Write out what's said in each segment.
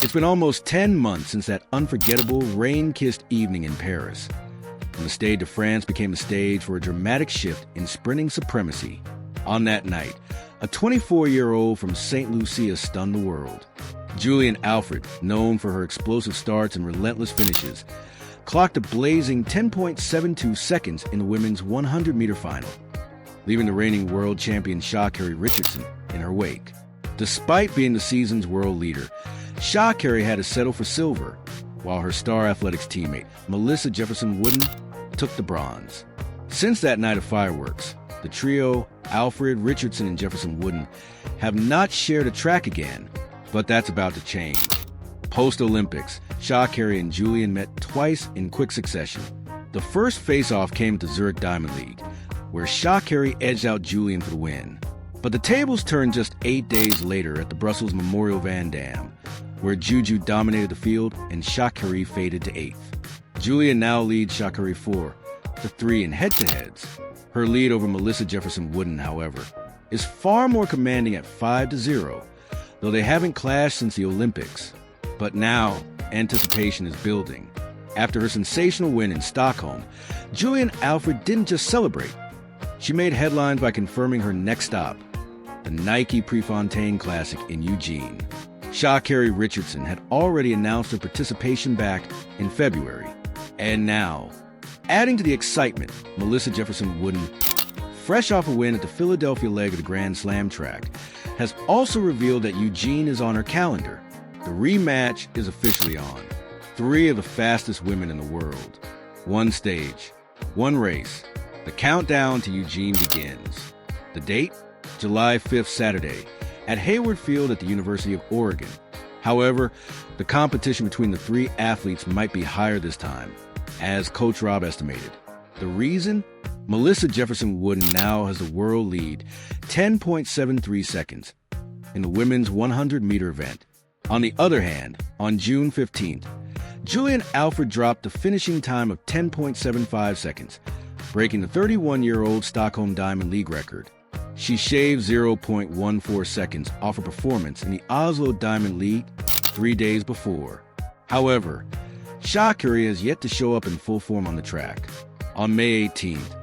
It's been almost 10 months since that unforgettable, rain-kissed evening in Paris, when the Stade de France became a stage for a dramatic shift in sprinting supremacy. On that night, a 24-year-old from Saint Lucia stunned the world. Julien Alfred, known for her explosive starts and relentless finishes, clocked a blazing 10.72 seconds in the women's 100-meter final, leaving the reigning world champion Sha'Carri Richardson in her wake. Despite being the season's world leader, Sha'Carri had to settle for silver, while her star athletics teammate, Melissa Jefferson-Wooden, took the bronze. Since that night of fireworks, the trio, Alfred, Richardson, and Jefferson-Wooden, have not shared a track again, but that's about to change. Post-Olympics, Sha'Carri and Julien met twice in quick succession. The first face-off came at the Zurich Diamond League, where Sha'Carri edged out Julien for the win. But the tables turned just 8 days later at the Brussels Memorial Van Damme, where JuJu dominated the field and Sha'Carri faded to 8th. Julien now leads Sha'Carri 4-3 in head-to-heads. Her lead over Melissa Jefferson-Wooden, however, is far more commanding at 5-0, though they haven't clashed since the Olympics. But now, anticipation is building. After her sensational win in Stockholm, Julien Alfred didn't just celebrate. She made headlines by confirming her next stop, the Nike Prefontaine Classic in Eugene. Sha'Carri Richardson had already announced her participation back in February. And now, adding to the excitement, Melissa Jefferson-Wooden, fresh off a win at the Philadelphia leg of the Grand Slam track, has also revealed that Eugene is on her calendar. The rematch is officially on. 3 of the fastest women in the world. 1 stage, 1 race. The countdown to Eugene begins. The date? July 5th, Saturday, at Hayward Field at the University of Oregon. However, the competition between the 3 athletes might be higher this time, as Coach Rob estimated. The reason? Melissa Jefferson-Wooden now has the world lead, 10.73 seconds, in the women's 100-meter event. On the other hand, on June 15th, Julien Alfred dropped the finishing time of 10.75 seconds, breaking the 31-year-old Stockholm Diamond League record. She shaved 0.14 seconds off her performance in the Oslo Diamond League 3 days before. However, Sha'Carri has yet to show up in full form on the track. On May 18th,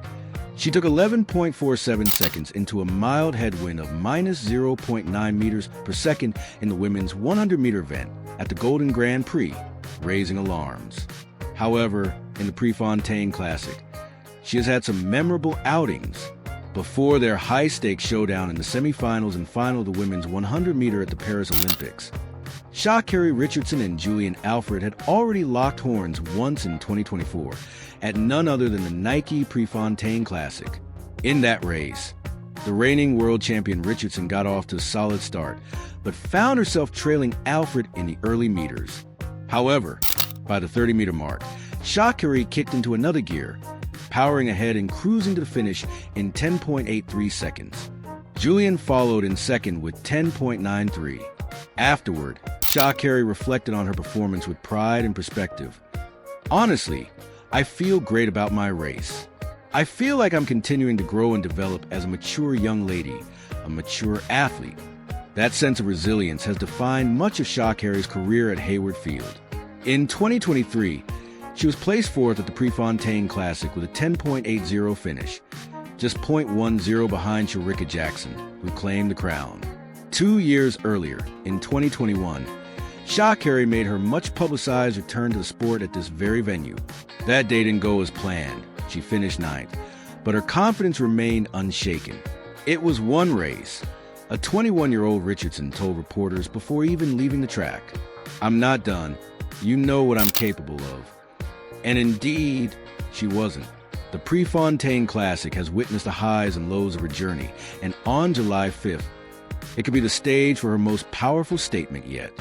she took 11.47 seconds into a mild headwind of minus 0.9 meters per second in the women's 100-meter event at the Golden Grand Prix, raising alarms. However, in the Prefontaine Classic, she has had some memorable outings before their high-stakes showdown in the semifinals and final of the women's 100-meter at the Paris Olympics. Sha'Carri Richardson and Julien Alfred had already locked horns once in 2024 at none other than the Nike Prefontaine Classic. In that race, the reigning world champion Richardson got off to a solid start, but found herself trailing Alfred in the early meters. However, by the 30-meter mark, Sha'Carri kicked into another gear, powering ahead and cruising to the finish in 10.83 seconds. Julien followed in second with 10.93. Afterward, Sha'Carri reflected on her performance with pride and perspective. Honestly, I feel great about my race. I feel like I'm continuing to grow and develop as a mature young lady, a mature athlete. That sense of resilience has defined much of Sha'Carri's career at Hayward Field. In 2023, she was placed 4th at the Prefontaine Classic with a 10.80 finish, just 0.10 behind Shericka Jackson, who claimed the crown. 2 years earlier, in 2021, Sha'Carri made her much-publicized return to the sport at this very venue. That day didn't go as planned. She finished 9th, but her confidence remained unshaken. It was one race. A 21-year-old Richardson told reporters before even leaving the track, "I'm not done. You know what I'm capable of." And indeed, she wasn't. The Prefontaine Classic has witnessed the highs and lows of her journey, and on July 5th, it could be the stage for her most powerful statement yet.